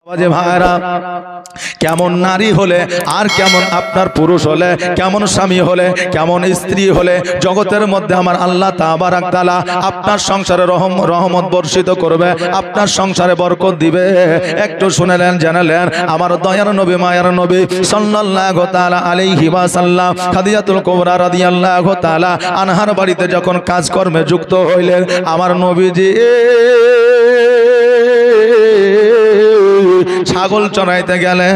যে ভাইরা কেমন নারী হলে আর কেমন আপনার পুরুষ হলে, কেমন স্বামী হলে, কেমন স্ত্রী হলে জগতের মধ্যে আমার আল্লাহ তাবারাক তাআলা আপনার সংসারে রহমত বর্ষিত করবে, আপনার সংসারে বরকত দিবে। একটু শুনেলেন জানালেন আমার দয়ার নবী মায়ার নবী সাল্লাল্লাহু তাআলা আলাইহি ওয়াসাল্লাম খাদিজাতুল কুবরা রাদিয়াল্লাহু তাআলা আনহার বাড়িতে যখন কাজকর্মে যুক্ত হইলেন আমার নবীজি ছাগল চড়াইতে গেলে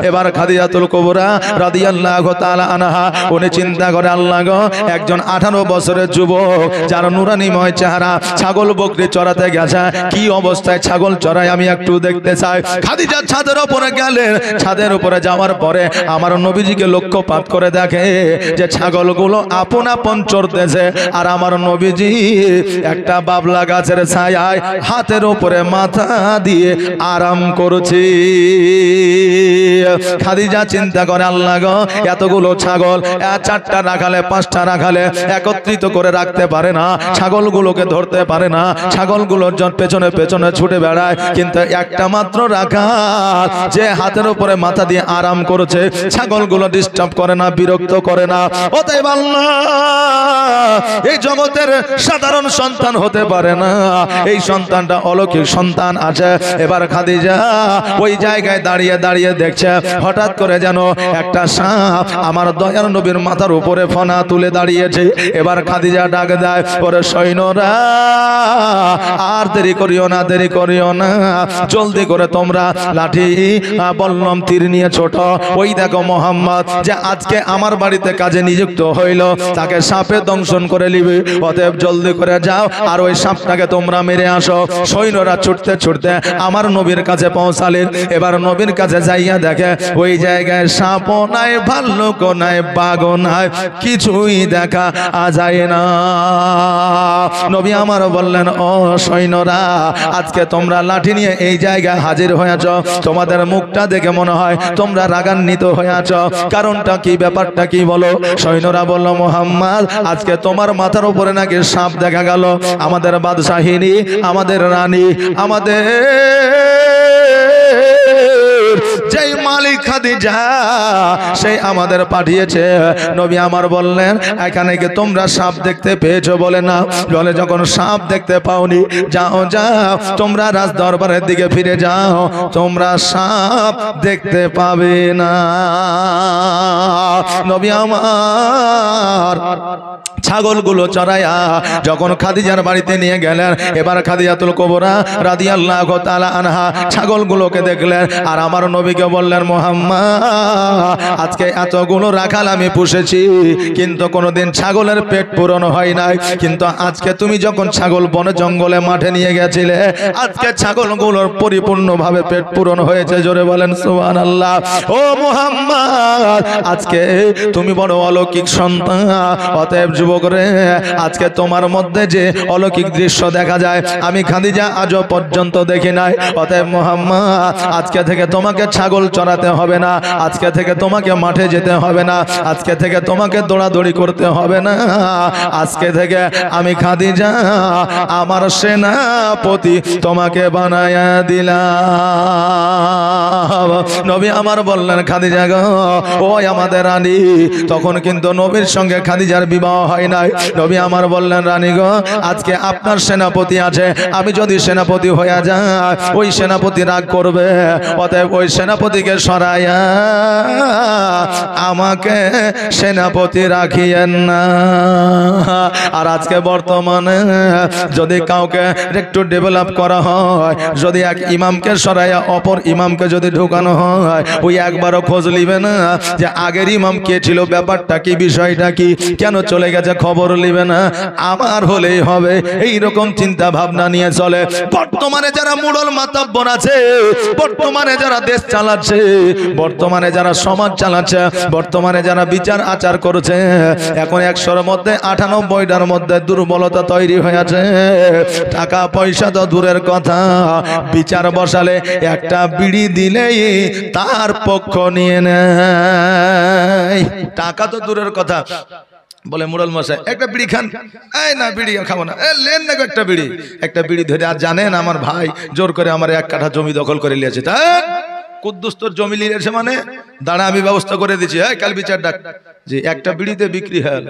এবার খাদিজাতুল কুবরা রাদিয়াল্লাহু তাআলা আনহা উনি চিন্তা করে আল্লাহ গো একজন 18 বছরের যুবক যার নুরানিময় চেহারা ছাগল বকরি চড়াতে গেছে, কি অবস্থায় ছাগল চড়ায় আমি একটু দেখতে চাই। খাদিজা ছাদের উপরে গেলেন, ছাদের উপরে যাওয়ার পরে আমার নবীজিকে লক্ষ্যপাত করে দেখে যে ছাগলগুলো আপন আপন চড়তেছে আর আমার নবীজি একটা বাবলা গাছের ছায়ায় হাতের উপরে মাথা দিয়ে আরাম করছে। খাদিজা চিন্তা করে আল্লাহ গো এতগুলো ছাগল 4টা রাখালে 5টা রাখালে একত্রিত করে রাখতে পারে না, ছাগলগুলোকে ধরতে পারে না, ছাগলগুলোর পেছনে পেছনে ছুটে বেড়ায়, কিন্তু একটা মাত্র রাখাল যে হাতের উপরে মাথা দিয়ে আরাম করেছে ছাগলগুলো ডিস্টার্ব করে না, বিরক্ত করে না। অতএব আল্লাহ এই জগতের সাধারণ সন্তান হতে পারে না, এই সন্তানটা অলৌকিক সন্তান আছে। এবার খাদিজা ওই জায়গায় দাঁড়িয়ে দাঁড়িয়ে দেখছে হঠাৎ করে যেন একটা সাপ আমার দয়ার নবীর মাথার উপরে ফনা তুলে দাঁড়িয়েছে। এবার খাদিজা ডাক দেয় ওরে সৈন্যরা আর দেরি করিও না, দেরি করিও না, জলদি করে তোমরা লাঠি বল্লম তীর নিয়ে ছোট। ওই দেখো মোহাম্মদ যে আজকে আমার বাড়িতে কাজে নিযুক্ত হইল তাকে সাপে দংশন করে নিবে, অতএব জলদি করে যাও আর ওই সাপটাকে তোমরা মেরে আসো। সৈন্যরা ছুটতে ছুটতে আমার নবীর কাছে পৌঁছালেন। এবার নবীর কাছে যাইয়া দেখে ওই জায়গায় সাপও নাই, ভাল্লুকও নাই, বাঘও নাই, কিছুই দেখা যায় না। নবী আমার বললেন ও সৈন্যরা আজকে তোমরা লাঠি নিয়ে এই জায়গায় হাজির হয়েছ, তোমাদের মুখটা দেখে মনে হয় তোমরা রাগান্বিত হয়েছ, কারণটা কি, ব্যাপারটা কি বলো? সৈন্যরা বলল মুহাম্মদ আজকে তোমার মাথার উপরে নাকি সাপ দেখা গেল, আমাদের বাদশাহিনী, আমাদের রানী, আমাদের যেই মালিক খাদিজা সেই আমাদের পাঠিয়েছে। নবী আমার বললেন এখানে কি তোমরা সাপ দেখতে পেয়েছো? বলে না। বলে যখন সাপ দেখতে পাওনি যাও যাও তোমরা রাজ দরবারের দিকে ফিরে যাও, তোমরা সাপ দেখতে পাবে না। নবী আমার ছাগলগুলো চড়াইয়া যখন খাদিজার বাড়িতে নিয়ে গেলেন, এবার খাদিজাতুল কুবরা রাদিয়াল্লাহু তাআলা আনহা ছাগলগুলোকে দেখলেন আর আমার নবীকে বললেন মুহাম্মদ আজকে এতগুলো রাখাল আমি পুষেছি কিন্তু কোনোদিন ছাগলের পেট পূরণ হয় নাই, কিন্তু আজকে তুমি যখন ছাগল বনে জঙ্গলে মাঠে নিয়ে গেছিলে আজকে ছাগলগুলোর পরিপূর্ণভাবে পেট পূরণ হয়েছে। জোরে বলেন সুবহানাল্লাহ। ও মুহাম্মদ আজকে তুমি বড় অলৌকিক সন্তান, অতএব যুবকরে আজকে তোমার মধ্যে যে অলৌকিক দৃশ্য দেখা যায় আমি খাদিজা আজও পর্যন্ত দেখি নাই। অতএব মুহাম্মদ আজকে থেকে তোমাকে ছাগল চড়াতে হবে না, আজকে থেকে তোমাকে মাঠে যেতে হবে না, আজকে থেকে তোমাকে দৌড়াদৌড়ি করতে হবে না, আজকে থেকে আমি খাদিজা আমার সেনাপতি তোমাকে বানায়া দিলাম। নবী আমার বললেন খাদিজা গো ওই আমাদের রানী। তখন কিন্তু নবীর সঙ্গে খাদিজার বিবাহ হয় নাই। নবী আমার বললেন রানী গো আজকে আপনার সেনাপতি আছে, আমি যদি সেনাপতি হয়ে যাই ওই সেনাপতি রাগ করবে, অতএব ওই সেনাপতিকে সরাইয়া আমাকে সেনাপতি রাখিয়েন না। আর আজকে বর্তমানে যদি কাউকে একটু ডেভেলপ করা হয়, যদি এক ইমামকে সরাইয়া অপর ইমামকে যদি ঢুকানো হয় ওই একবারও খোঁজ নিবে না যে আগের ইমাম কে ছিল, ব্যাপারটা কি, বিষয়টা কি, কেন চলে গেছে খবর নিবে না, আমার হলেই হবে, এইরকম চিন্তা ভাবনা নিয়ে চলে। বর্তমানে যারা মুড়ল মাতাব্বর আছে, বর্তমানে যারা দেশ চালাচ্ছে, বর্তমানে যারা সমাজ চালাচ্ছে, বর্তমানে যারা বিচার আচার করছে, এখন 100-র মধ্যে 98টার মধ্যে দুর্বলতা তৈরি হয়েছে। টাকা পয়সা তো দূরের কথা, বিচার বসালে একটা বিড়ি দিলেই তার পক্ষ নিয়ে নেয়। টাকা তো দূরের কথা, বলে মুরাল মশাই একটা বিড়ি খান। এই না বিড়ি খাবো না। লেন না একটা বিড়ি ধরে। আর জানেন আমার ভাই জোর করে আমার 1 কাঠা জমি দখল করে নিয়েছে। তা কুদ্দুস তোর জমি নিয়েছে মানে দাঁড়া আমি ব্যবস্থা করে দিচ্ছি। কাল বিচার ডাক যে একটা বিড়িতে বিক্রি হয়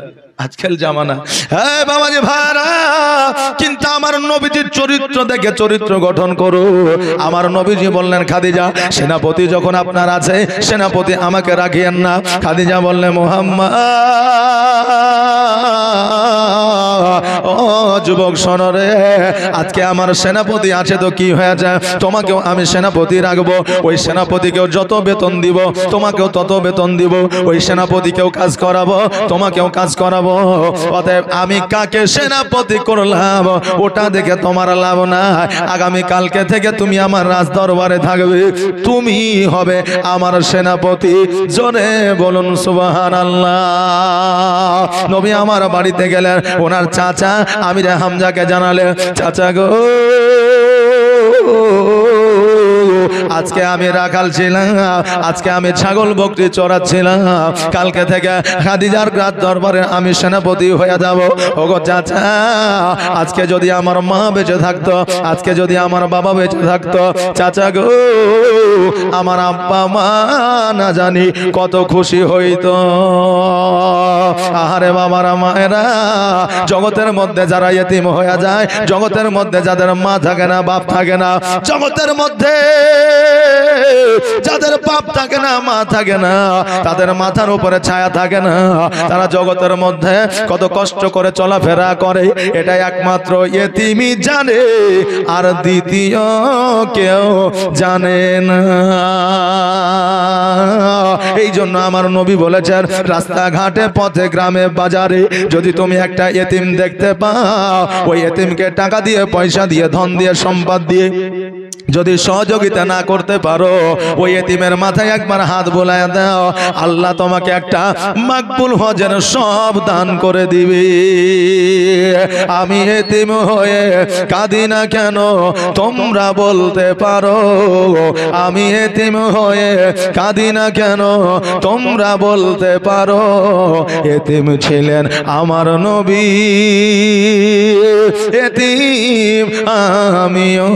আজকাল জামানা। হ্যাঁ বাবাজি ভাইরা, কিন্তু আমার নবীজির চরিত্র দেখে চরিত্র গঠন করো। আমার নবীজি বললেন খাদিজা সেনাপতি যখন আপনার আছে সেনাপতি আমাকে রাখিয়েন না। খাদিজা বললেন মুহাম্মদ ও যুবক শোনো রে, আজকে আমার সেনাপতি আছে তো কি হয়েছে, তোমাকেও আমি সেনাপতি রাখবো। ওই সেনাপতিকেও যত বেতন দিব তোমাকেও তত বেতন দিব। ওই সেনাপতিকেও কাজ করাবো তোমাকেও কাজ করাবো। অতএব আমি কাকে সেনাপতি করলাম ওটা দেখে তোমার লাভ না। আগামী কালকে থেকে তুমি আমার রাজ দরবারে থাকবে, তুমি হবে আমার সেনাপতি। জোরে বলুন সুবহানাল্লাহ। নবী আমার বাড়িতে গেলেন, ওনার চাচা আমির হামজাকে জানালে চাচা গো আজকে আমি রাখাল ছিলাম, আজকে আমি ছাগল বকরি চড়াচ্ছিলাম, কালকে থেকে খাদিজার রাজ দরবারে আমি সেনাপতি হয়ে যাব। ওগো চাচা আজকে যদি আমার মা বেঁচে থাকতো, আজকে যদি আমার বাবা বেঁচে থাকতো, চাচা গো আমার আব্বা মা না জানি কত খুশি হইতো। আহারে বাবারা মায়েরা, জগতের মধ্যে যারা ইতিম হয়ে যায়, জগতের মধ্যে যাদের মা থাকে না বাপ থাকে না, জগতের মধ্যে যাদের বাপ থাকে না মা থাকে না, তাদের মাথার উপরে ছায়া থাকে না, তারা জগতের মধ্যে কত কষ্ট করে চলাফেরা করে এটা একমাত্র ইতিমই জানে, আর দ্বিতীয় কেউ জানে না। এই জন্য আমার নবী বলেছেন রাস্তাঘাটে পথে গ্রামে বাজারে যদি তুমি একটা ইতিম দেখতে পাও, ওই ইতিমকে টাকা দিয়ে পয়সা দিয়ে ধন দিয়ে সম্পদ দিয়ে যদি সহযোগিতা না করতে পারো, ওই এতিমের মাথায় একবার হাত বোলায় দাও, আল্লাহ তোমাকে একটা মাকবুল হজের সব দান করে দিবে। আমি এতিম হয়ে কাঁদি না কেন তোমরা বলতে পারো, আমি এতিম হয়ে কাঁদি না কেন তোমরা বলতে পারো। এতিম ছিলেন আমার নবী, এতিম আমিও।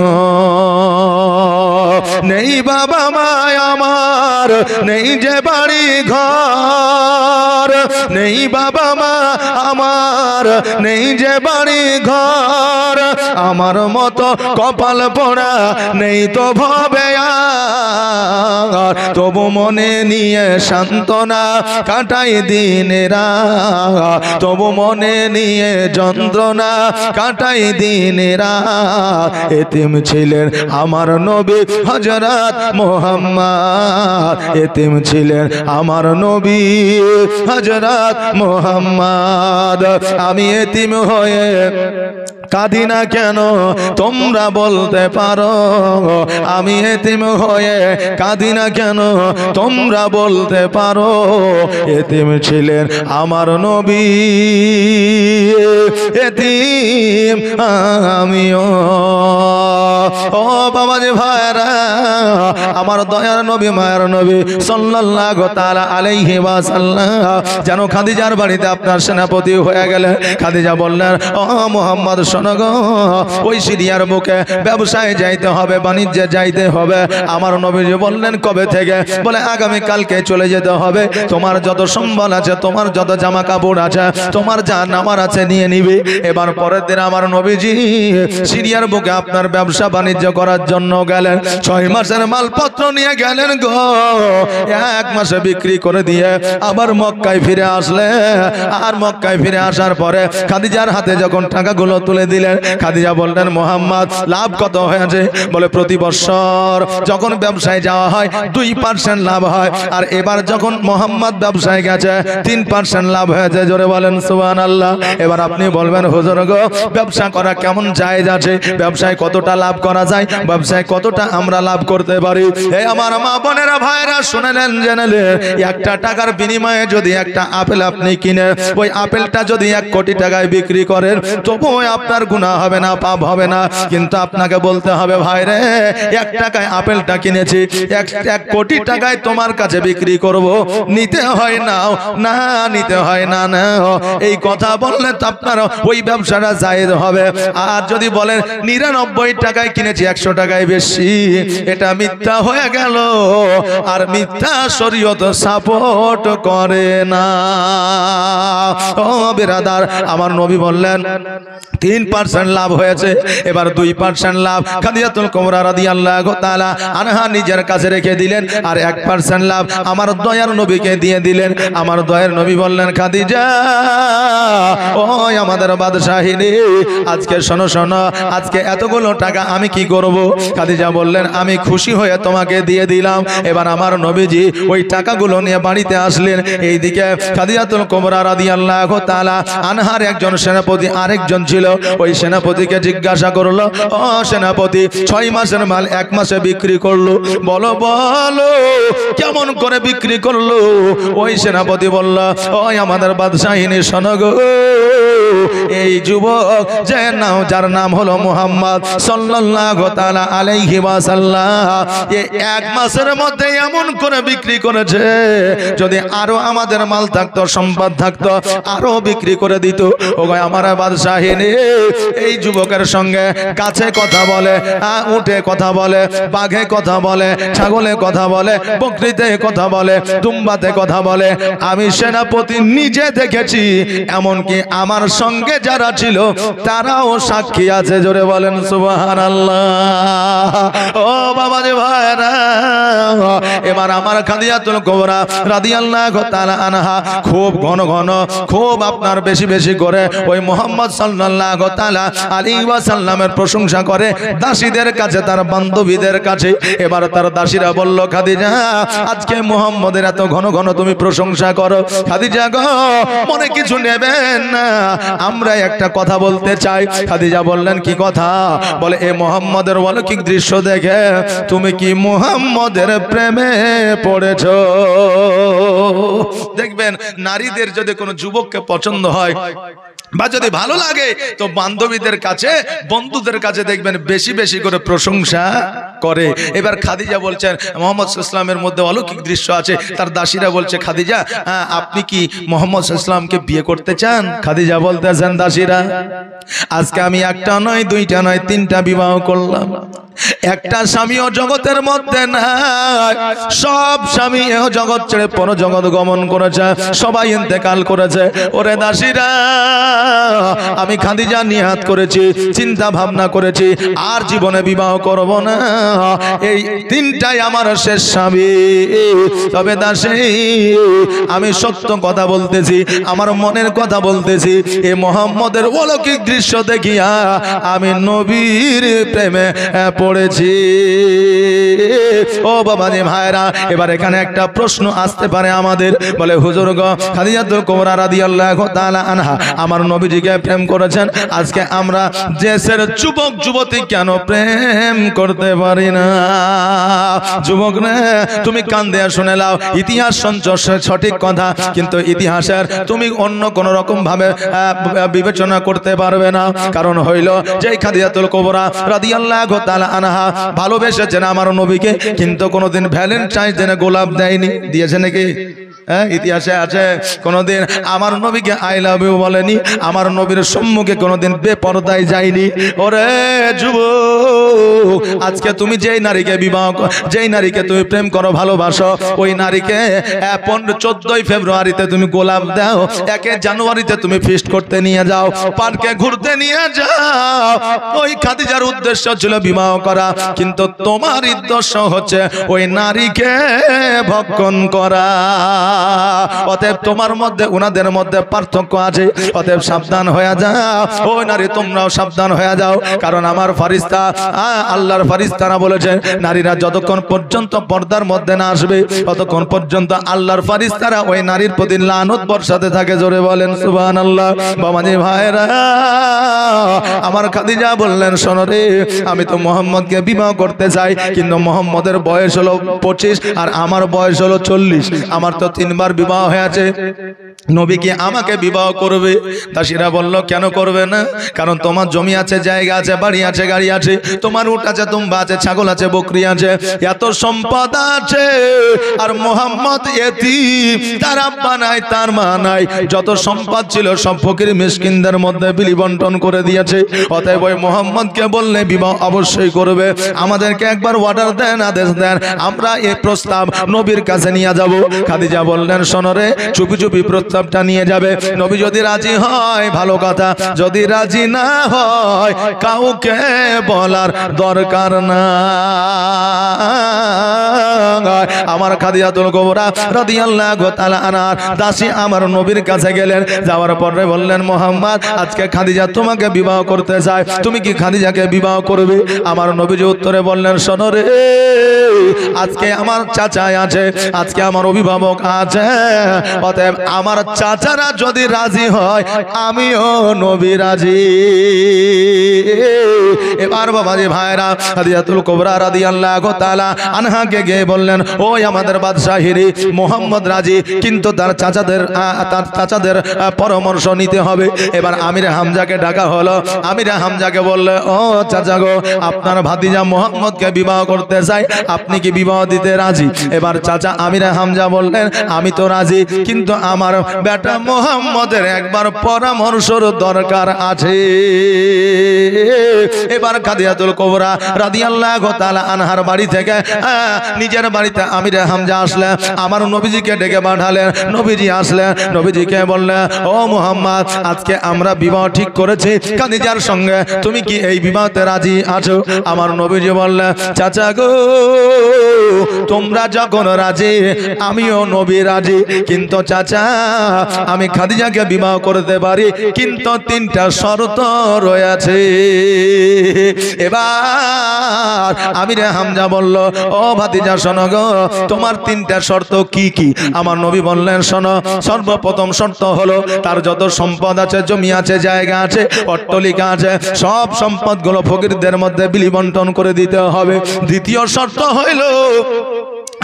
নেই বাবা মা আমার, নেই যে বাড়ি ঘর, নেই বাবা মা আমার, নেই যে বাড়ি ঘর, আমার মতো কপাল পোড়া নেই তো ভবে আর, তবু মনে নিয়ে সান্ত্বনা কাটাই দিনেরা, তবু মনে নিয়ে যন্ত্রণা কাটাই দিনেরা। এতিম ছিলেন আমার নবী হযরত মুহাম্মদ, এতিম ছিলেন আমার নবী হযরত মুহাম্মদ। আমি এতিম হয়ে কাঁদি না কেন তোমরা বলতে পারো, আমি এতিম হয়ে কাঁদি না কেন তোমরা বলতে পারো। এতিম ছিলেন আমার নবী, এতিম আমিও। ও বাবাজি ভাইরা, আমার দয়ার নবী মায়ের নবী সাল্লাল্লাহু তাআলা আলাইহি ওয়াসাল্লাম যেন খাদিজার বাড়িতে আপনার সেনাপতি হয়ে গেলেন। খাদিজা বললেন ও মুহাম্মদ শোনো গো, ওই সিরিয়ার বুকে ব্যবসায় যাইতে হবে, বাণিজ্যে যাইতে হবে। আমার নবীজি বললেন কবে থেকে? বলে আগামী কালকে চলে যেতে হবে। তোমার যত সম্বল আছে, তোমার যত জামা কাপড় আছে, তোমার যা নামার আছে নিয়ে নিবি। এবার পরের দিন আমার নবীজি সিরিয়ার বুকে আপনার ব্যবসা বাণিজ্য করার জন্য গেলেন। 6 মাসের মালপত্র নিয়ে গেলেন গো। 1 মাসে বিক্রি করে দিয়ে আবার মক্কায় ফিরে আসলে, আর মক্কায় ফিরে আসার পরে খাদিজার হাতে যখন টাকাগুলো তুলে দিলেন, খাদিজা বললেন মুহাম্মদ লাভ কত হয়েছে? বলে প্রতি বছর যখন ব্যবসায় যাওয়া হয় 2% লাভ হয়, আর এবার যখন মুহাম্মদ ব্যবসায় গেছে 3% লাভ হয়েছে। জোরে বলেন সুবহানাল্লাহ। এবার আপনি বলবেন হুজুর গো ব্যবসা করা কেমন জায়েজ আছে, ব্যবসায় কতটা লাভ করা যায়, ব্যবসায় কতটা আমরা লাভ করতে পারি? এই আমার মা বোনেরা ভাইরা শুনেলেন জেনেলেন, 1 টাকার বিনিময়ে যদি একটা আপেল আপনি কিনে ওই আপেলটা যদি 1 কোটি টাকায় বিক্রি করেন, তবুও আপনার আপনার গুনাহ হবে না, পাপ হবে না। কিন্তু আপনাকে বলতে হবে ভাই রে 1 টাকায় আপেলটা কিনেছি, 1 কোটি টাকায় তোমার কাছে বিক্রি করব, নিতে হয় নাও, না নিতে হয় না নাও। এই কথা বললে তো আপনার ওই ব্যবসাটা জায়েজ হবে। আর যদি বলেন 99 টাকায় কিনেছি 100 টাকায় বেশি, এটা মিথ্যা হয়ে গেল। আর মিথ্যা শরীয়ত সাপোর্ট করে না। ও বিরাদার, আমার নবী বললেন 3% লাভ হয়েছে, এবার 2% লাভ খাদিজাতুল কুবরা রাদিয়াল্লাহু তাআলা আনহা নিজের কাছে রেখে দিলেন, আর 1% লাভ আমার দয়ার নবীকে দিয়ে দিলেন। আমার দয়ার নবী বললেন খাদিজা, ওই আমাদের বাদশাহিনী, আজকে শোনো শোনো, আজকে এতগুলো টাকা আমি কি করব? খাদিজা বললেন আমি খুশি হয়ে তোমাকে দিয়ে দিলাম। এবার আমার নবীজি ওই টাকাগুলো নিয়ে বাড়িতে আসলেন। এইদিকে খাদিজাতুল কুবরা রাদিয়াল্লাহু তাআলা আনহার একজন সেনাপতি আরেকজন ছিল, ওই সেনাপতিকে জিজ্ঞাসা করলো, ও সেনাপতি 6 মাসের মাল 1 মাসে বিক্রি করলো, বলো বলো কেমন করে বিক্রি করলো? ওই সেনাপতি বলল, ওই আমাদের বাদশাহিনী শোনো গো, এই যুবক যে নাম, যার নাম হলো মুহাম্মদ সাল্লাল্লাহু তাআলা আলাইহি ওয়াসাল্লাম, এই 1 মাসের মধ্যে এমন করে বিক্রি করেছে, যদি আরো আমাদের মাল থাকতো, সম্পদ থাকতো, আরো বিক্রি করে দিত। ওগো আমার বাদশাহিনী, এই যুবকের সঙ্গে গাছে কথা বলে, উঠে কথা বলে, বাঘে কথা বলে, ছাগলে কথা বলে, বকরিতে কথা বলে, দুম্বাতে কথা বলে। আমি সেনাপতি নিজে দেখেছি, এমনকি আমার সঙ্গে যারা ছিল তারাও সাক্ষী আছে। জোরে বলেন সুবহানাল্লাহ। ও বাবা রে ভাইরা, এবার আমার খাদিজাতুল কুবরা রাদিয়াল্লাহু তাআলা আনহা খুব ঘন ঘন, খুব আপনার বেশি বেশি করে ওই মুহাম্মদ সাল্লাল্লাহু তাআলা আলাইহি ওয়াসাল্লামের প্রশংসা করে দাসীদের কাছে, তার বান্ধবীদের কাছে। এবার তার দাসীরা বলল, খাদিজা আজকে মুহাম্মদের এত ঘন ঘন তুমি প্রশংসা করো, খাদিজা গো মনে কিছু নেবেন না, আমরা একটা কথা বলতে চাই। খাদিজা বললেন কি কথা? বলে এ মুহাম্মদের অলৌকিক দৃশ্য দেখে তুমি কি মুহাম্মদের প্রেমে পড়েছো? দেখবেন নারীদের যদি কোনো যুবককে পছন্দ হয় বা যদি ভালো লাগে, তো বান্ধবীদের কাছে, বন্ধুদের কাছে দেখবেন বেশি বেশি করে প্রশংসা করে। এবার খাদিজা বলছেন মুহাম্মদ সাল্লাল্লাহু আলাইহি ওয়াসাল্লামের মধ্যে অলৌকিক দৃশ্য আছে। তার দাসীরা বলছে, খাদিজা আপনি কি মুহাম্মদ সাল্লাল্লাহু আলাইহি ওয়াসাল্লামকে বিয়ে করতে চান? খাদিজা বলতেছেন, দাসীরা আজকে আমি একটা নয়, দুইটা নয়, 3টা বিবাহ করলাম। একটা স্বামীও জগতের মধ্যে নাই, সব স্বামী জগৎ ছেড়ে পর জগৎ গমন করেছে, সবাই ইন্তেকাল করেছে। ওরে দাসীরা, আমি খাদিজা নিয়াত করেছি, চিন্তা ভাবনা করেছি, আর জীবনে বিবাহ করব না। এই 3টাই আমার শেষ স্বামী। তবে দাসী, আমি সত্য কথা বলতেছি, আমার মনের কথা বলতেছি। এই মুহাম্মদের অলৌকিক দৃশ্য দেখিয়া আমি নবীর প্রেমে পড়েছি। ও বাবাজি ভাইরা, এবার এখানে একটা প্রশ্ন আসতে পারে আমাদের। বলে হুজুর গো, খাদিজাতুল কুবরা রাদিয়াল্লাহু তাআলা আনহা আমার নবীজিকে প্রেম করেছেন, আজকে আমরা দেশের যুবক যুবতী কেন প্রেম করতে পারি না? যুবক রে, তুমি কান দিয়ে শুনে নাও, ইতিহাস সঞ্চয় সঠিক কথা, কিন্তু ইতিহাসের তুমি অন্য কোন রকম ভাবে বিবেচনা করতে পারবে না। কারণ হইল যে খাদিজাতুল কুবরা রাদিয়াল্লাহু তাআলা আনহা ভালোবেসেছেন আমার নবীকে, কিন্তু কোনোদিন ভ্যালেন্টাইন ডে গোলাপ দেয়নি। দিয়েছে নাকি? ইতিহাসে আছে কোনদিন আমার নবীকে আই লাভ ইউ বলেনি, আমার নবীর সম্মুখে কোনদিন বেপরদায় যায়নি। ওরে যুবক, আজকে তুমি যেই নারীকে বিবাহ, যেই নারীকে তুমি প্রেম করো, ভালোবাসো, ওই নারীকে 14ই ফেব্রুয়ারিতে তুমি গোলাপ দাও, 1 জানুয়ারিতে তুমি ফিস্ট করতে নিয়ে যাও, পার্কে ঘুরতে নিয়ে যাও। ওই খাদিজার উদ্দেশ্য ছিল বিবাহ করা, কিন্তু তোমার উদ্দেশ্য হচ্ছে ওই নারীকে ভক্ষণ করা। অতএব তোমার মধ্যে উনাদের মধ্যে পার্থক্য আছে। অতএব সাবধান হয়ে যাও, ওই নারী তোমরাও সাবধান হয়ে যাও। কারণ আমার ফারিস্তা আল্লাহর ফারিস্তারা বলেছে নারীরা যতক্ষণ পর্যন্ত পর্দার মধ্যে না আসবে ততক্ষণ পর্যন্ত আল্লাহর ফারিস্তারা ওই নারীর প্রতি লানত বর্ষাতে থাকে। জোরে বলেন সুবহানাল্লাহ। বাবাজি ভাইরা, আমার খাদিজা বললেন শোনো রে, আমি তো মোহাম্মদকে বিবাহ করতে চাই, কিন্তু মোহাম্মদের বয়স হলো 25 আর আমার বয়স হলো 40। আমার তো 3 বার বিবাহ হয়েছে, নবী কি আমাকে বিবাহ করবে? দাসীরা বলল কেন করবে না? কারণ তোমার জমি আছে, জায়গা আছে, বাড়ি আছে, গাড়ি আছে, তোমার উট আছে, দুম্বা আছে, ছাগল আছে, বকরি আছে, এত সম্পদ আছে। আর মোহাম্মদ এতিম, তার আব্বা নাই, তার মা নাই, যত সম্পদ ছিল সব ফকির মিসকিনদের মধ্যে বিলি বন্টন করে দিয়েছে। অতএব ওই মোহাম্মদকে বললে বিবাহ অবশ্যই করবে। আমাদেরকে একবার অর্ডার দেন, আদেশ দেন, আমরা এই প্রস্তাব নবীর কাছে নিয়ে যাব। খাদিজা বললেন শোনো রে, চুপি চুপি প্রস্তাবটা নিয়ে যাবে। নবী যদি রাজি হয় ভালো কথা, যদি রাজি না হয় কাউকে বলার দরকার না। আমার খাদিজাতুল কুবরা রাদিয়াল্লাহু তাআলা আনহার দাসী আমার নবীর কাছে গেলেন, যাওয়ার পরে বললেন মোহাম্মদ আজকে খাদিজা তোমাকে বিবাহ করতে চায়, তুমি কি খাদিজাকে বিবাহ করবে? আমার নবীজি উত্তরে বললেন শোনো রে, আজকে আমার চাচা আছে, আজকে আমার অভিভাবক আছে, অতএব আমার চাচারা যদি রাজি হয় আমিও নবী রাজি। এবার বাবাজি ভাইরা, খাদিজাতুল কুবরা রাদিয়াল্লাহু তাআলা আনহাকে গিয়ে বললেন ওই আমাদের বাদশাহিরি মোহাম্মদ রাজি, কিন্তু তার চাচাদের পরামর্শ নিতে হবে। এবার আমির হামজাকে ডাকা হলো। আমির হামজাকে বললে ও চাচা গো, আপনার ভাতিজা মোহাম্মদকে বিবাহ করতে চাই, আপনি কি বিবাহ দিতে রাজি? এবার চাচা আমির হামজা বললেন আমি তো রাজি, কিন্তু আমার বেটা মোহাম্মদের একবার পরামর্শের দরকার আছে। এবার খাদিজাতুল কুবরা রাদিয়াল্লাহু তাআলা আনহার বাড়ি থেকে নিজের বাড়িতে আমির হামজা আসলেন, আমার নবীজিকে ডেকে পাঠালেন। নবীজি আসলেন, নবীজিকে বললেন ও মুহাম্মদ আজকে আমরা বিবাহ ঠিক করেছি খাদিজার সঙ্গে, তুমি কি এই বিবাহতে রাজি আছো? আমার নবীজি বললেন চাচা গো, তোমরা যখন রাজি আমিও নবী রাজি, কিন্তু চাচা আমি খাদিজাকে বিবাহ করতে পারি, কিন্তু 3টা শর্ত রয়েছে। এবার আমির হামজা বলল ও ভাতিজা শোনো গো, তোমার 3টা শর্ত কি কি? আমার নবী বললেন শোনো, সর্বপ্রথম শর্ত হলো তার যত সম্পদ আছে, জমি আছে, জায়গা আছে, অট্টালিকা আছে, সব সম্পদগুলো ফকিরদের মধ্যে বিলি বন্টন করে দিতে হবে। দ্বিতীয় শর্ত হইল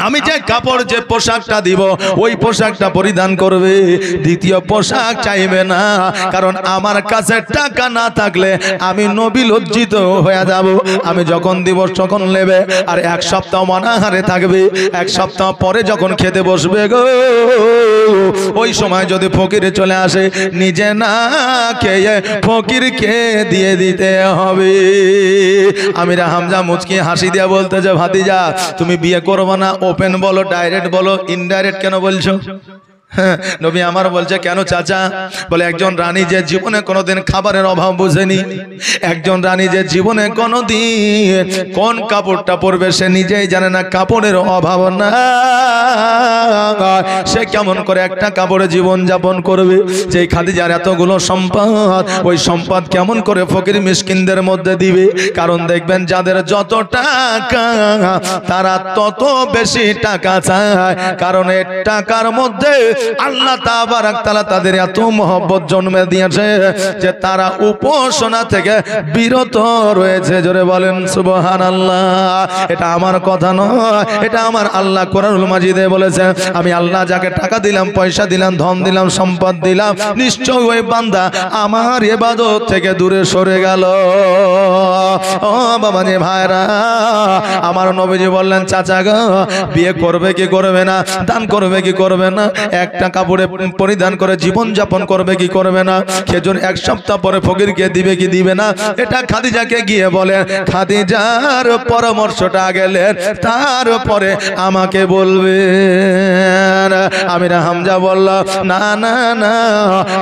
আমি যে কাপড় যে পোশাকটা দিব ওই পোশাকটা পরিধান করবে। দ্বিতীয় পোশাক চাইবে না, কারণ আমার কাছে টাকা না থাকলে আমি নবী লজ্জিত হয়ে যাব। আমি যখন দিব তখন নেবে, আর 1 সপ্তাহ অনাহারে থাকবে। 1 সপ্তাহ পরে যখন খেতে বসবে গো, ওই সময় যদি ফকিরে চলে আসে, নিজে না খেয়ে ফকিরকে দিয়ে দিতে হবে। আমির হামজা মুচকি হাসি দিয়ে বলতে যে ভাতিজা তুমি বিয়ে করবো না? ওপেন বলো, ডাইরেক্ট বলো, ইনডাইরেক্ট কেন বলছো? নবী আমার বলছে কেন চাচা? বলে একজন রানী যে জীবনে কোনোদিন খাবারের অভাব বুঝেনি, একজন রানী যে জীবনে কোনোদিন কোন কাপড়টা পরবে সে নিজেই জানে না, কাপড়ের অভাব না, সে কেমন করে একটা কাপড়ে জীবন যাপন করবে? যে খাদিজার এতগুলো সম্পদ, ওই সম্পদ কেমন করে ফকির মিসকিনদের মধ্যে দিবে? কারণ দেখবেন যাদের যত টাকা তারা তত বেশি টাকা চায়, কারণ এই টাকার মধ্যে আল্লাহ তাবারক তাআলা তাদের এত মহব্বত জন্মে দিয়েছে যে তারা উপাসনা থেকে বিরত রয়েছে। জোরে বলেন সুবহানাল্লাহ। এটা আমার কথা নয়, এটা আমার আল্লাহ কোরআনুল মাজিদে বলেছে, আমি আল্লাহ যাকে টাকা দিলাম, পয়সা দিলাম, ধন দিলাম, সম্পদ দিলাম, নিশ্চয় ওই বান্দা আমার ইবাদত থেকে দূরে সরে গেল। ও বাবা জি ভাইরা, আমার নবীজি বললেন চাচা গো, বিয়ে করবে কি করবে না, দান করবে কি করবে না, একটা কাপড়ে পরিধান করে জীবন যাপন করবে কি করবে না, খেজুর 1 সপ্তাহ পরে ফকিরকে দিবে কি দিবে না, এটা খাদিজাকে গিয়ে বলে। খাদিজার পরামর্শটা গেলেন, তারপরে আমাকে বলবে। আমির হামজা বলল না না না,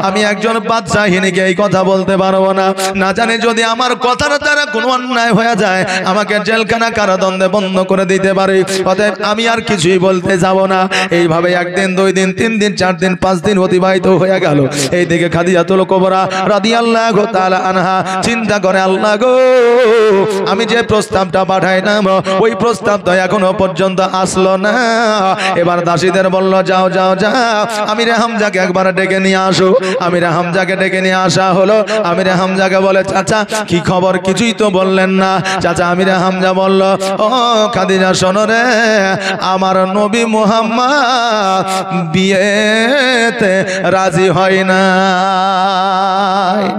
আমি একজন বাদশাহিনীকে এই কথা বলতে পারবো না, না জানি যদি আমার কথার দ্বারা কোনো অন্যায় হয়ে যায় আমাকে জেলখানা কারাদণ্ডে বন্ধ করে দিতে পারে। অতএব আমি আর কিছুই বলতে যাব না। এইভাবে 1 দিন 2 দিন 3 দিন 4 দিন 5 দিন অতিবাহিত হয়ে গেল। এইদিকে খাদিজাতুল কুবরা রাদিয়াল্লাহু তাআলা আনহা চিন্তা করে, আল্লাহ গো, আমি যে প্রস্তাবটা পাঠাইলাম ওই প্রস্তাব তো এখনো পর্যন্ত আসলো না। এবার দাসীদের বলল, যাও যাও যাও, আমিরে হামজাকে একবার ডেকে নিয়ে আসো। আমিরে হামজাকে ডেকে নিয়ে আসা হলো। আমিরে হামজাকে বলে, চাচা কি খবর, কিছুই তো বললেন না। চাচা আমিরে হামজা বলল, ও খাদিজা শোনো রে, আমার নবী মুহাম্মদ বিয়েতে রাজি হয় না।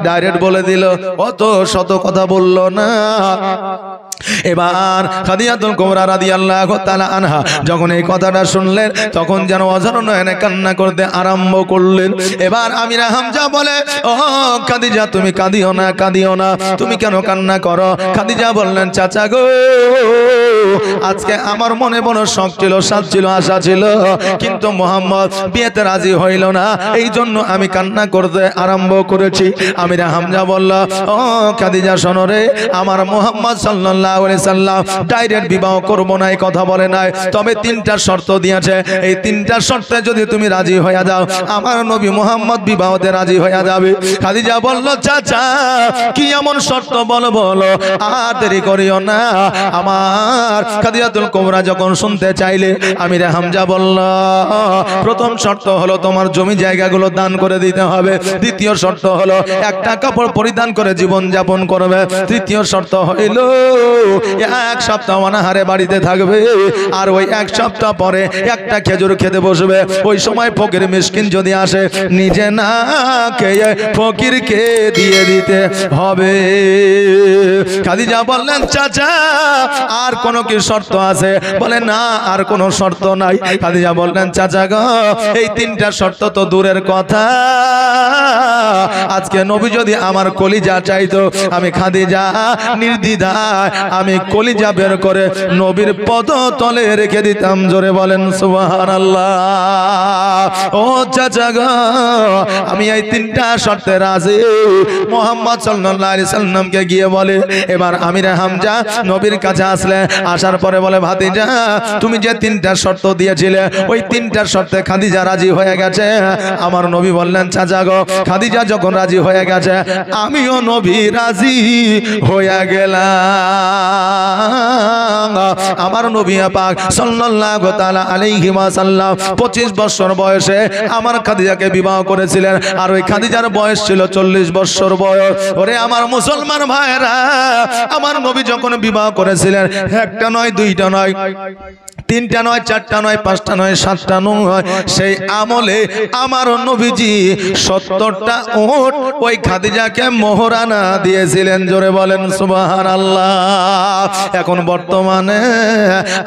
ডাইরেক্ট বলে দিল, অত শত কথা বলল না। এবার খাদিজাতুল কুবরা রাদিয়াল্লাহু তাআলা আনহা যখন এই কথাটা শুনলেন তখন যেন অঝর নয়নে কান্না করতে আরম্ভ করলেন। এবার আমিরা হামজা বলে, ও খাদিজা তুমি কাঁদিও না, কাঁদিও না, তুমি কেন কান্না করো? খাদিজা বললেন, চাচা গো, আজকে আমার মনে বড় শখ ছিল, সাধ ছিল, আশা ছিল, কিন্তু মুহাম্মদ বিয়েতে রাজি হইল না, এই জন্য আমি কান্না করতে আরম্ভ করেছি। আমিরা হামজা বলল, ও খাদিজা শোনো রে, আমার মুহাম্মদ সাল্লাল্লাহু আলাইহি সাল্লাম ডাইরেক্ট বিবাহ করব না এই কথা বলে নাই, তবে 3টা শর্ত দিয়েছে। এই 3টা শর্তে যদি তুমি রাজি হয়ে যাও আমার নবী মুহাম্মদ বিবাহতে রাজি হয়ে যাবে। খাদিজা বলল, চাচা কি এমন শর্ত বলো বলো, আর দেরি করিও না। আমার খাদিজাতুল কুবরা যখন শুনতে চাইলে আমিরে হামজা বলল, প্রথম শর্ত হলো তোমার জমি জায়গাগুলো দান করে দিতে হবে। দ্বিতীয় শর্ত হলো একটা কাপড় পরিধান করে জীবন যাপন করবে। তৃতীয় শর্ত হইল 1 সপ্তাহ অনাহারে বাড়িতে থাকবে, আর ওই 1 সপ্তাহ পরে একটা খেজুর খেতে বসবে। ওই সময় ফকির মিসকিন যদি আসে নিজে না খেয়ে ফকিরকে দিয়ে দিতে হবে। খাদিজা বললেন, চাচা আর কোন কি শর্ত আছে? বলে, না আর কোনো শর্ত নাই। খাদিজা বললেন, চাচা গো, এই 3টা শর্ত তো দূরের কথা, আজকে নবী যদি আমার কলিজা চাইতো, আমি খাদিজা নির্দ্বিধায় আমি কলিজা বের করে নবীর পদতলে রেখে দিতাম। জোরে বলেন সুবহানাল্লাহ। ও চাচা গো, আমি এই 3টা শর্তে রাজি। মুহাম্মদ সাল্লাল্লাহু আলাইহি সাল্লামকে গিয়ে বলে, এবার আমিরে হামজা নবীর কাছে আসলে, আসার পরে বলে, ভাতিজা তুমি যে 3টা শর্ত দিয়েছিলে ওই 3টা শর্তে খাদিজা রাজি হয়ে গেছে। আমার নবী বললেন, চাচা গো, খাদিজা যখন রাজি হয়ে গেছে আমিও নবী রাজি হয়ে গেলাম। আমার নবী পাক সাল্লাল্লাহু তাআলা আলাইহি ওয়াসাল্লাম 25 বছর বয়সে আমার খাদিজাকে বিবাহ করেছিলেন, আর ওই খাদিজার বয়স ছিল 40 বছর বয়স। ওরে আমার মুসলমান ভাইরা, আমার নবী যখন বিবাহ করেছিলেন একটা নয়, দুইটা নয়, 3টা নয়, 4টা নয়, 5টা নয়, 7টা নয়, সেই আমলে আমার নবীজি 70টা উট ওই খাদিজাকে মোহরানা দিয়েছিলেন। জোরে বলেন সুবহানাল্লাহ। এখন বর্তমানে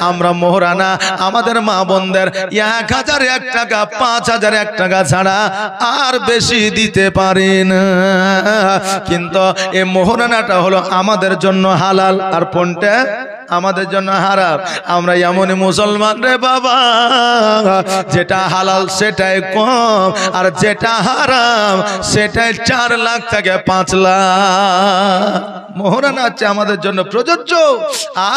আমরা মোহরানা আমাদের মা বোনদের 1001 টাকা, 5001 টাকা ছাড়া আর বেশি দিতে পারি না, কিন্তু এই মোহরানাটা হলো আমাদের জন্য হালাল, আর ফোনটা আমাদের জন্য হারাম। আমরা এমনই মুসলমান রে বাবা, যেটা হালাল সেটাই কম, আর যেটা হারাম সেটাই 4 লাখ থেকে 5 লাখ। মোহরানা হচ্ছে আমাদের জন্য প্রযোজ্য,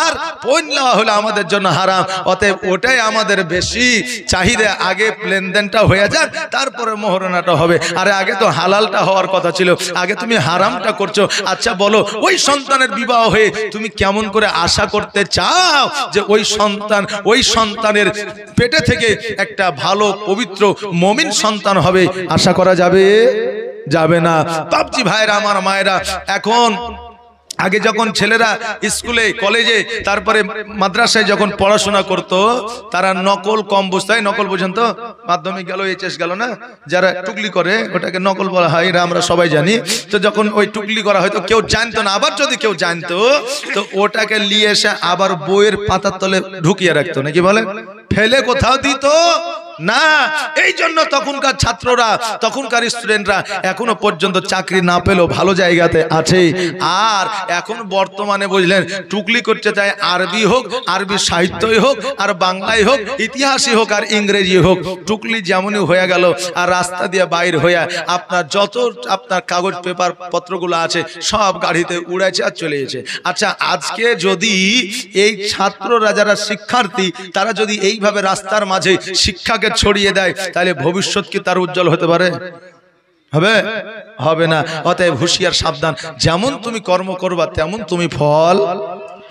আর পয়লা হলো আমাদের জন্য হারাম। অতএব ওটাই আমাদের বেশি চাহিদা, আগে লেনদেনটা হয়ে যাক তারপরে মোহরানাটা হবে। আরে আগে তো হালালটা হওয়ার কথা ছিল, আগে তুমি হারামটা করছো। আচ্ছা বলো, ওই সন্তানের বিবাহ হয়ে তুমি কেমন করে আশা করতে চাও যে ওই সন্তানের পেটে থেকে একটা ভালো পবিত্র মুমিন সন্তান হবে? আশা করা যাবে? যাবে না। বাপজি ভাইরা, আমার মায়েরা, এখন আগে যখন ছেলেরা স্কুলে, কলেজে, তারপরে মাদ্রাসায় যখন পড়াশোনা করত, তারা নকল কম বুঝতো। নকল বুঝেন তো? মাধ্যমিক গেল, এইচএস গেল না, যারা টুকলি করে ওটাকে নকল বলা হয়, এটা আমরা সবাই জানি। তো যখন ওই টুকলি করা হয়তো কেউ জানতো না, আবার যদি কেউ জানতো তো ওটাকে নিয়ে এসে আবার বইয়ের পাতার তলে ঢুকিয়ে রাখতো, নাকি বলে, ফেলে কোথাও দিত না। এই জন্য তখনকার ছাত্ররা, তখনকার স্টুডেন্টরা এখনো পর্যন্ত চাকরি না পেলেও ভালো জায়গাতে আছে। আর এখন বর্তমানে বুঝলেন, টুকলি করতে চায় আরবি হোক, আরবি সাহিত্যই হোক, আর বাংলাই হোক, ইতিহাসই হোক, আর ইংরেজি হোক, টুকলি যেমনই হয়ে গেল। আর রাস্তা দিয়ে বাইর হয়ে আপনার যত আপনার কাগজ পেপার পত্রগুলো আছে সব গাড়িতে উড়েছে আর চলে গেছে। আচ্ছা, আজকে যদি এই ছাত্ররা যারা শিক্ষার্থী, তারা যদি এইভাবে রাস্তার মাঝে শিক্ষাকে কাউকে ছড়িয়ে দেয় তাহলে ভবিষ্যৎ কি তার উজ্জ্বল হতে পারে? হবে? হবে না। অতএব হুঁশিয়ার, সাবধান। যেমন তুমি কর্ম করবা তেমন তুমি ফল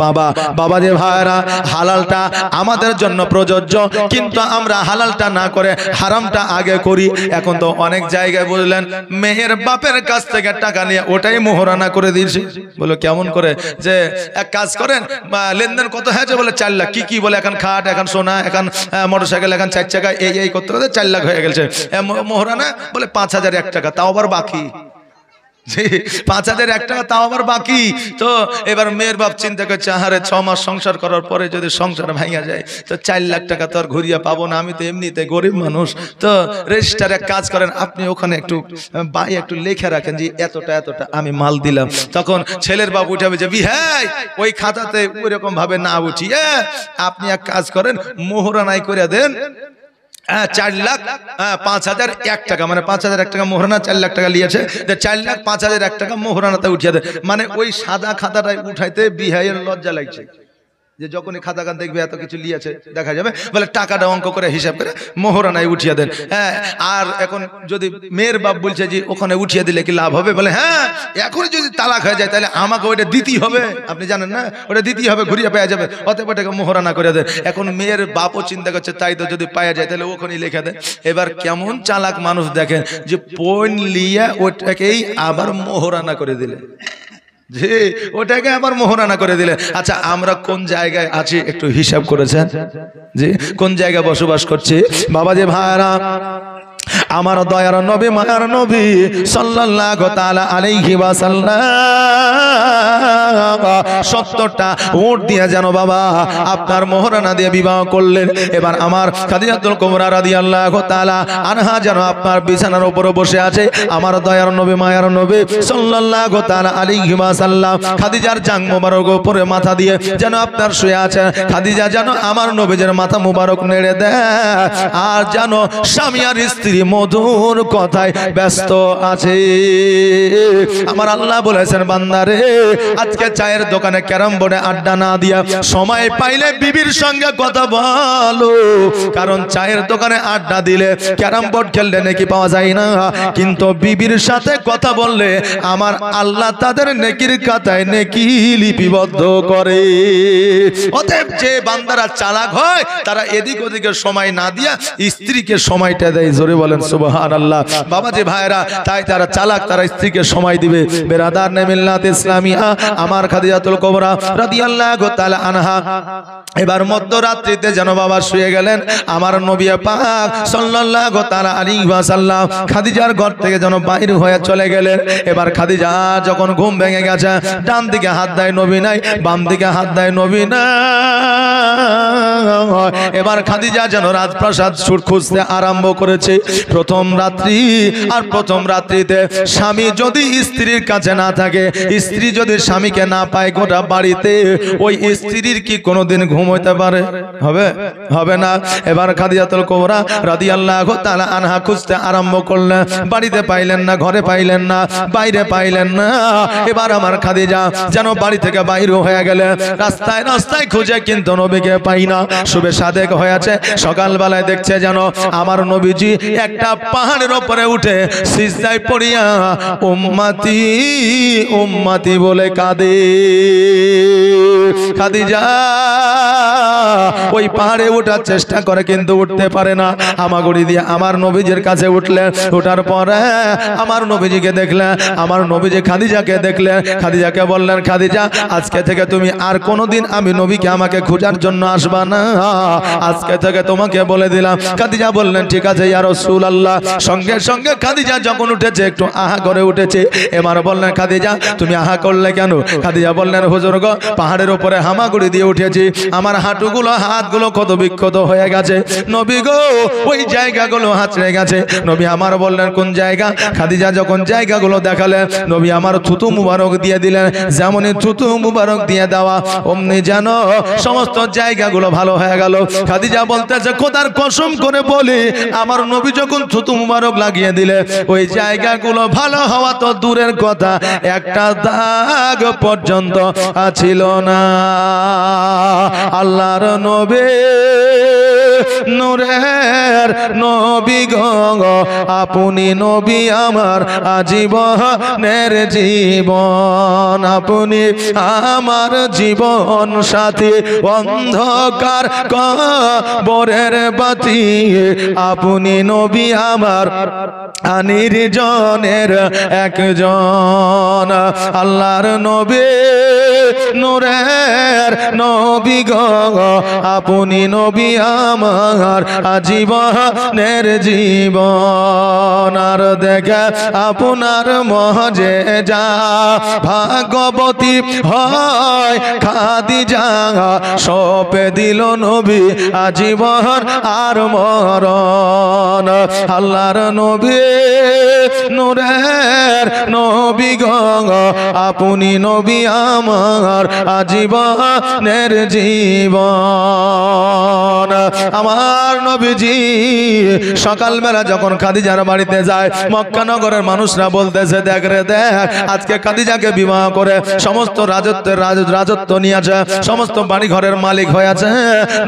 পাবা। বাবা যে ভাইরা, হালালটা আমাদের জন্য প্রযোজ্য, কিন্তু আমরা হালালটা না করে হারামটা আগে করি। এখন তো অনেক জায়গায় বুঝলেন মেয়ের বাপের কাছ থেকে টাকা নিয়ে ওটাই মোহরানা করে দিয়েছে। বলো কেমন করে? যে এক কাজ করেন, লেনদেন কত হয়েছে? বলে 4 লাখ। কি বলে? এখন খাট, এখন সোনা, এখন মোটরসাইকেল, এখন 4 চাকা, এই করতে করতে 4 লাখ হয়ে গেছে। মোহরানা বলে 5,001 টাকা, তাও আবার বাকি। 5,001 টাকা তাও আবার বাকি। তো এবার মেয়ের বাপ চিন্তা করছে, আরে 6 মাস সংসার করার পরে যদি সংসার ভাঙা যায় তো 4 লাখ টাকা তো আর ঘুরিয়ে পাবো না, আমি তো এমনিতে গরিব মানুষ। তো রেজিস্টার এক কাজ করেন, আপনি ওখানে একটু একটু লেখা রাখেন যে এতটা এতটা আমি মাল দিলাম। তখন ছেলের বাপ উঠাবে যে হ্যাঁ ওই খাতাতে ওই রকম ভাবে না উঠিয়ে আপনি এক কাজ করেন, মোহরানাই করে দেন 4,05,001 টাকা, মানে 5,001 টাকা মোহরানা, 4 লাখ টাকা নিয়েছে, 4,05,001 টাকা মোহরানাতে উঠিয়ে দেয়। মানে ওই সাদা খাতাটাই উঠাইতে বিহাইয়ের লজ্জা লাগছে, যে যখনই খাতা কান দেখবে এত কিছু লিয়েছে দেখা যাবে, বলে টাকাটা অঙ্ক করে হিসাব করে মোহরানায় উঠিয়ে দেন। হ্যাঁ, আর এখন যদি মেয়ের বাপ বলছে যে ওখানে উঠিয়ে দিলে কি লাভ হবে? বলে হ্যাঁ, এখন যদি তালাক হয়ে যায় তাহলে আমাকে ওইটা দিতেই হবে, আপনি জানেন না, ওটা দিতেই হবে, ঘুরিয়ে পাওয়া যাবে, অতএব ওটাকে মোহরানা করে দেন। এখন মেয়ের বাপও চিন্তা করছে তাই তো, যদি পাওয়া যায় তাহলে ওখানেই লিখে দেন। এবার কেমন চালাক মানুষ দেখেন, যে পণ লিয়া ওটাকেই আবার মোহরানা করে দিলে, যে ওটাকে আবার মোহরানা করে দিলে। আচ্ছা, আমরা কোন জায়গায় আছি একটু হিসাব করেছেন? যে কোন জায়গায় বসবাস করছি? বাবা যে ভাইরা, আমার দয়ার নবী, মায়ার নবী সাল্লাল্লাহু তাআলা আলাইহি ওয়াসাল্লাম 70টা উট দিয়ে যেন বাবা আপনার মোহরানা দিয়ে বিবাহ করলেন। এবার আমার খাদিজাতুল কুবরা রাদিয়াল্লাহু তাআলা আনহা যেন আপনার বিছানার উপরে বসে আছে। আমার দয়ার নবী, মায়ার নবী সাল্লাল্লাহু তাআলা আলাইহি ওয়াসাল্লাম খাদিজার জাং মোবারক উপরে মাথা দিয়ে যেন আপনার শুয়ে আছে। খাদিজা যেন আমার নবীর মাথা মোবারক নেড়ে দেয়, আর যেন স্বামী আর স্ত্রী মধুর কথায় ব্যস্ত আছে। আমার আল্লাহ বলেছেন, বান্দারে আজকে চায়ের দোকানে ক্যারাম বোর্ডে আড্ডা না দিয়া সময় পাইলে বিবির সঙ্গে কথা বলো, কারণ চায়ের দোকানে আড্ডা দিলে ক্যারাম বোর্ড খেললে নেকি পাওয়া যায় না, কিন্তু বিবির সাথে কথা বললে আমার আল্লাহ তাদের নেকির খাতায় নেকি লিপিবদ্ধ করে। অতএব যে বান্দারা চালাক হয় তারা এদিক ওদিকে সময় না দিয়া স্ত্রীকে সময়টা দেয়। জোরে বলেন সুবহানাল্লাহ। বাবা যে ভাইরা, তাই তারা চালাক, তারা স্ত্রীকে সময় দিবে। বেরাদার নে মিল্লাত ইসলামিয়া, আমার খাদিজাতুল কুবরা রাদিয়াল্লাহু তাআলা আনহা এবার মধ্যরাত্রিতে যেন বাবা শুয়ে গেলেন। আমার নবী পাক সাল্লাল্লাহু তাআলা আলাইহি ওয়াসাল্লাম খাদিজার ঘর থেকে যেন বাইরে হয়ে চলে গেলেন। এবার খাদিজা যখন ঘুম ভেঙে গেছে, ডান দিকে হাত দেয় নবী নাই, বাম দিকে হাত দেয় নবী না। এবার খাদিজা যেন রাজপ্রাসাদ খুঁজতে আরম্ভ করেছে। প্রথম রাত্রি, আর প্রথম রাত্রিতে স্বামী যদি স্ত্রীর কাছে না থাকে, স্ত্রী যদি স্বামীকে না পায় গোটা বাড়িতে, ওই স্ত্রীর কি কোনোদিন ঘুম হইতে পারে? হবে? হবে না। এবার খাদিজাতুল কুবরা রাদিয়াল্লাহু তাআলা আনহা খুঁজতে আরম্ভ করলেন। বাড়িতে পাইলেন না, ঘরে পাইলেন না, বাইরে পাইলেন না। এবার আমার খাদিজা যেন বাড়ি থেকে বাইরে হয়ে গেলেন, রাস্তায় রাস্তায় খুঁজে কিন্তু নবীকে পাই না। শুভে সাদেক হয়েছে, সকালবেলায় দেখছে যেন আমার নবীজি একটা পাহাড়ের উপরে উঠে সিজদায় পড়িয়া উম্মতি উম্মতি বলে কাঁদে। খাদিজা ওই পাহাড়ে ওঠার চেষ্টা করে কিন্তু উঠতে পারে না। হামাগুড়ি দিয়ে আমার নবীজির কাছে উঠলেন। ওঠার পরে আমার নবীজিকে দেখলেন, আমার নবীজি খাদিজাকে দেখলেন। খাদিজাকে বললেন, খাদিজা আজকে থেকে তুমি আর কোনোদিন আমি নবীকে আমাকে খোঁজার জন্য আসবা না, আজকে থেকে তোমাকে বলে দিলাম। খাদিজা বললেন, ঠিক আছে ইয়া রাসূলুল্লাহ। সঙ্গে সঙ্গে খাদিজা যখন উঠেছে একটু আহা করে উঠেছে। এবার বললেন, খাদিজা তুমি আহা করলে কেন? খাদিজা বললেন, হুজুর গো, পাহাড়ের উপরে হামাগুড়ি দিয়ে উঠেছি, আমার হাঁটুগুলো হাতগুলো কত বিক্ষত হয়ে গেছে। নবী গো, ওই জায়গাগুলো হাতড়ে গেছে। নবী আমার বললেন, কোন জায়গা? খাদিজা যখন জায়গাগুলো দেখালেন, নবী আমার থুতু মুবারক দিয়ে দিলেন। যেমনই থুতু মুবারক দিয়ে দেওয়া অমনি যেন সমস্ত জায়গাগুলো ভালো হয়ে গেল। খাদিজা বলতেছে, খোদার কসম করে বলি, আমার নবী যখন থুতু মুবারক লাগিয়ে দিলে ওই জায়গাগুলো ভালো হওয়া তো দূরের কথা, একটা দাগ পর্যন্ত ছিল না। আল্লাহর নবী নূরের নবী গো আপনি নবী আমার আজীবনের জীবন, আপনি আমার জীবন সাথী, অন্ধকার কবরের বাতি, আপনি নবী আমার নির্জনের একজন। আল্লাহর নবী নূরের নবী গো আপনি নবী আমার আজীবনের জীবন। আর দেখে আপনার মজেজা ভাগবতী হয় খাদিজা, সপে দিল নবী আজীবন আর মরণ। আল্লাহর নবী নূরের নবী গো আপনি নবী আমার আজীবনের জীবন। আমার নবীজি সকালবেলা যখন খাদিজার বাড়িতে যায়, মক্কা নগরের মানুষরা বলতেছে, দেখ রে দেখ, আজকে খাদিজাকে বিবাহ করে সমস্ত রাজত্ব নিয়ে আছে, সমস্ত বাড়ি ঘরের মালিক হয়ে আছে।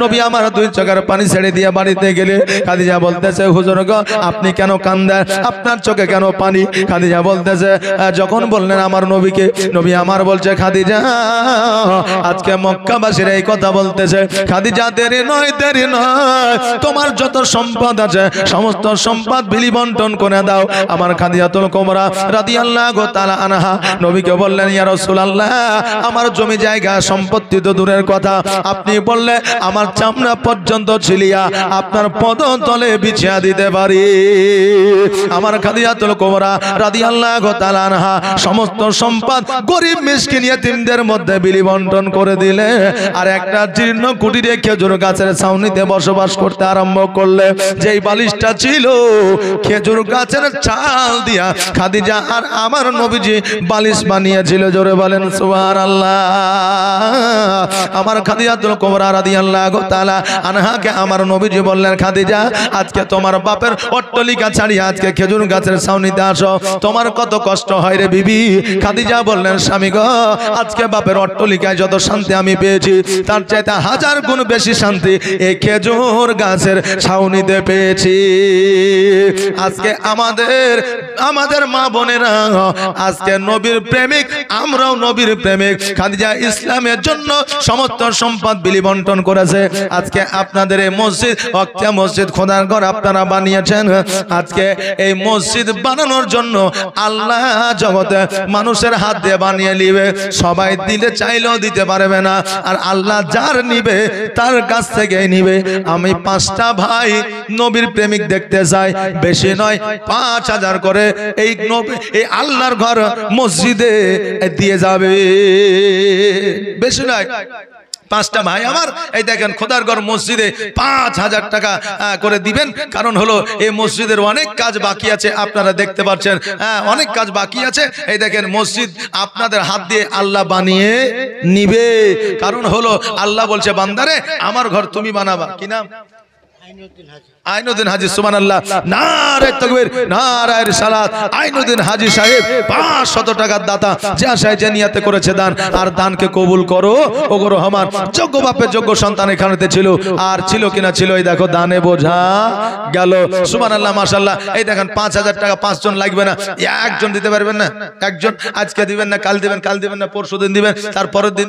নবী আমার দুই চোখের পানি ছেড়ে দিয়ে বাড়িতে গেলে খাদিজা বলতেছে, হুজুর গো আপনি কেন কান্দেন, আপনার চোখে কেন পানি? খাদিজা বলতেছে, যখন বললেন আমার নবীকে, নবী আমার বলছে, খাদিজা আজকে মক্কাবাসীর এই কথা বলতেছে, খাদিজা দেরি নয়, দেরি নয়, তোমার যত সম্পদ আছে সমস্ত সম্পদ বিলি বন্টন করে দাও। আমার খাদিজাতুল কুবরা রাদিয়াল্লাহু তাআলা আনহা নবীকে বললেন, ইয়া রাসূলুল্লাহ আমার জমি জায়গা সম্পত্তি তো দূরের কথা, আপনি বললে আমার চামড়া পর্যন্ত ছিলিয়া আপনার পদতলে বিছিয়ে দিতে পারি। আমার খাদিজাতুল কুবরা রাদিয়াল্লাহু তাআলা আনহা সমস্ত সম্পদ গরিব মিসকিন ইয়েতিমদের মধ্যে বিলি বন্টন করে দিলে, আর একটা জীর্ণ কুটিরে খেজুর গাছের ছাউনিতে বসবাস করতে আরম্ভ করলে। যেই বালিশটা ছিল খেজুর গাছের চাল দিয়া খাদিজা আর আমার নবীজি বালিশ বানিয়েছিল। জোরে বলেন সুবহানাল্লাহ। আমার খাদিজাতুল কুবরা রাদিয়াল্লাহু তাআলা আনহাকে আমার নবীজি বললেন, খাদিজা আজকে তোমার বাপের অট্টালিকা ছাড়িয়ে আজকে খেজুর গাছের ছাউনিতে আসো, তোমার কত কষ্ট হয় রে বিবি। খাদিজা বললেন, স্বামী গো আজকে বাপের অট্টালিকায় যত শান্তি আমি পেয়েছি, তার চাইতে 1000 গুণ বেশি শান্তি এই খেজুর গাছের ছাউনিতে পেয়েছি। আজকে আমাদের মা বোনেরা আজকে নবীর প্রেমিক, আমরাও নবীর প্রেমিক। খাদিজা ইসলামের জন্য সমস্ত সম্পদ বিলি বন্টন করেছে। আজকে আপনাদের এই মসজিদ, ওয়াক্তা মসজিদ খোদার ঘর আপনারা বানিয়েছেন। আজকে এই মসজিদ বানানোর জন্য আল্লাহ জগতে মানুষের হাত দিয়ে বানিয়ে নিবে, সবাই দিলে চাইলেও দিতে পারবে না, আর আল্লাহ যার নিবে তার কাছ থেকে নিবে। আমি 5টা ভাই নবীর প্রেমিক দেখতে চাই, বেশি নয় 5000 করে এই আল্লাহর ঘর মসজিদে দিয়ে যাবে, বেশি নয়। 5টা ভাই আমার এই দেখেন খোদার ঘর মসজিদে 5000 টাকা করে দিবেন। কারণ হলো এই মসজিদের অনেক কাজ বাকি আছে, আপনারা দেখতে পাচ্ছেন অনেক কাজ বাকি আছে। এই দেখেন মসজিদ আপনাদের হাত দিয়ে আল্লাহ বানিয়ে নিবে। কারণ হলো আল্লাহ বলছে, বান্দারে আমার ঘর তুমি বানাবা। কি নাম? আইনুদ্দিন হাজি। সুবহানাল্লাহ। নারে তাকবীর, নারে রিসালাত। আইনুদ্দিন হাজি সাহেব 500 টাকার দাতা, যা সাহেব যে নিয়তে করেছে দান, আর দানকে কবুল করো। ওগো রহমান, যোগ্য বাপের যোগ্য সন্তান এখানেতে ছিল, আর ছিল কিনা ছিল, এই দেখো দানে বোঝা গেল। সুবহানাল্লাহ, মাশাআল্লাহ। এই দেখেন 5000 টাকা 5 জন লাগবে না, একজন দিতে পারবেন না? একজন আজকে দিবেন না, কাল দিবেন, কাল দিবেন না, পরশুদিন দিবেন, তারপরের দিন